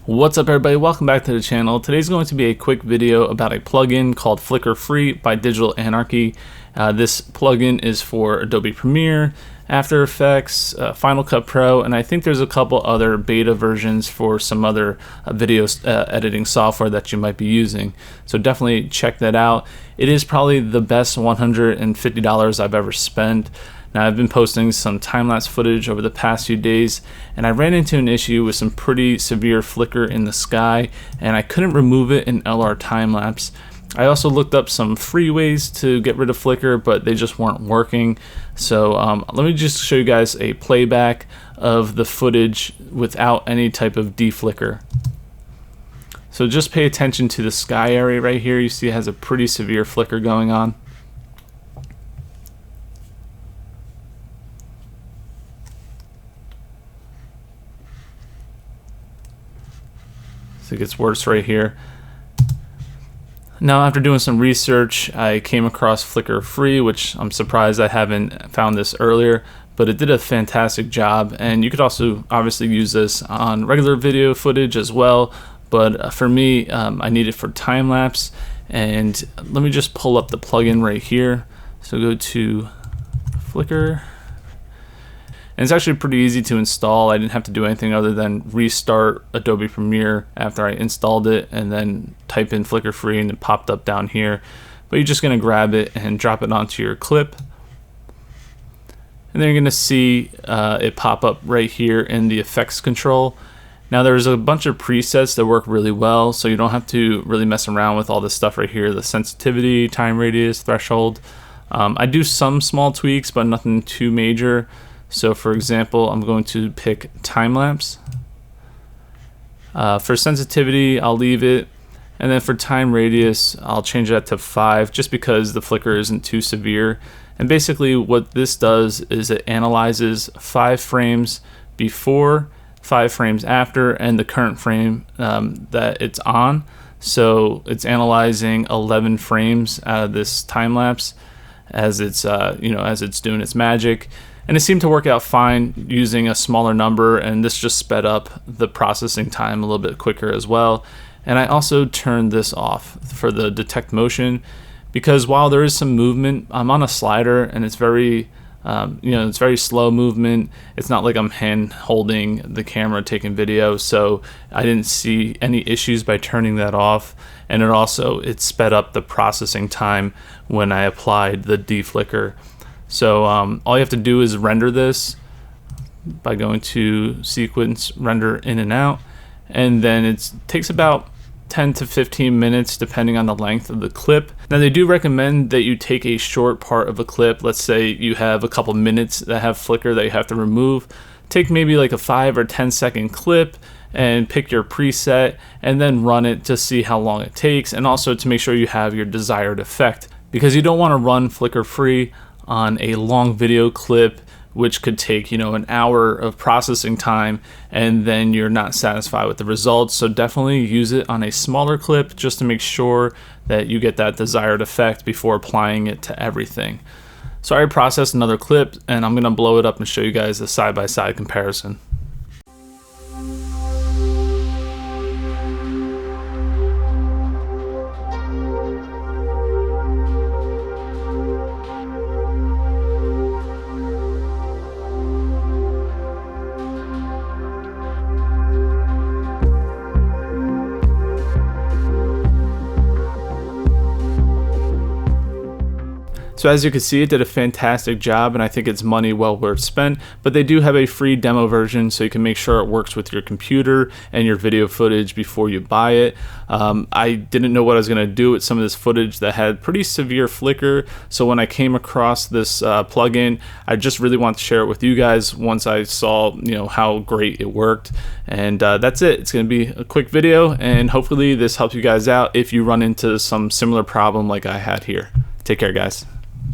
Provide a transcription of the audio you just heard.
What's up everybody, welcome back to the channel. Today's going to be a quick video about a plugin called Flicker Free by Digital Anarchy. This plugin is for Adobe Premiere, After Effects, Final Cut Pro, and I think there's a couple other beta versions for some other video editing software that you might be using. So definitely check that out. It is probably the best $150 I've ever spent. Now, I've been posting some time-lapse footage over the past few days, and I ran into an issue with some pretty severe flicker in the sky, and I couldn't remove it in LR time-lapse. I also looked up some free ways to get rid of flicker, but they just weren't working. So let me just show you guys a playback of the footage without any type of deflicker. So just pay attention to the sky area right here. You see it has a pretty severe flicker going on. So it gets worse right here. Now, after doing some research, I came across Flicker Free, which I'm surprised I haven't found this earlier, but it did a fantastic job. And you could also obviously use this on regular video footage as well, but for me, I need it for time lapse. And let me just pull up the plugin right here. So go to Flicker. And it's actually pretty easy to install. I didn't have to do anything other than restart Adobe Premiere after I installed it and then type in Flicker Free and it popped up down here. But you're just going to grab it and drop it onto your clip. And then you're going to see it pop up right here in the effects control. Now there's a bunch of presets that work really well, so you don't have to really mess around with all this stuff right here. The sensitivity, time radius, threshold. I do some small tweaks, but nothing too major. So for example, I'm going to pick time lapse. For sensitivity, I'll leave it. And then for time radius, I'll change that to 5 just because the flicker isn't too severe. And basically what this does is it analyzes 5 frames before, 5 frames after, and the current frame that it's on. So it's analyzing 11 frames out of this time lapse as it's as it's doing its magic. And it seemed to work out fine using a smaller number, and this just sped up the processing time a little bit quicker as well. And I also turned this off for the detect motion because while there is some movement, I'm on a slider and it's very it's very slow movement. It's not like I'm hand holding the camera taking video, so I didn't see any issues by turning that off. And it sped up the processing time when I applied the deflicker. So all you have to do is render this by going to sequence, render in and out, and then it takes about 10 to 15 minutes depending on the length of the clip. Now they do recommend that you take a short part of a clip. Let's say you have a couple minutes that have flicker that you have to remove. Take maybe like a 5 or 10 second clip and pick your preset and then run it to see how long it takes, and also to make sure you have your desired effect, because you don't want to run Flicker Free on a long video clip which could take an hour of processing time and then you're not satisfied with the results. So definitely use it on a smaller clip just to make sure that you get that desired effect before applying it to everything. So I processed another clip and I'm gonna blow it up and show you guys a side-by-side comparison. So as you can see, it did a fantastic job, and I think it's money well worth spent. But they do have a free demo version, so you can make sure it works with your computer and your video footage before you buy it. I didn't know what I was going to do with some of this footage that had pretty severe flicker. So when I came across this plugin, I just really want to share it with you guys once I saw how great it worked. And that's it. It's going to be a quick video, and hopefully this helps you guys out if you run into some similar problem like I had here. Take care, guys.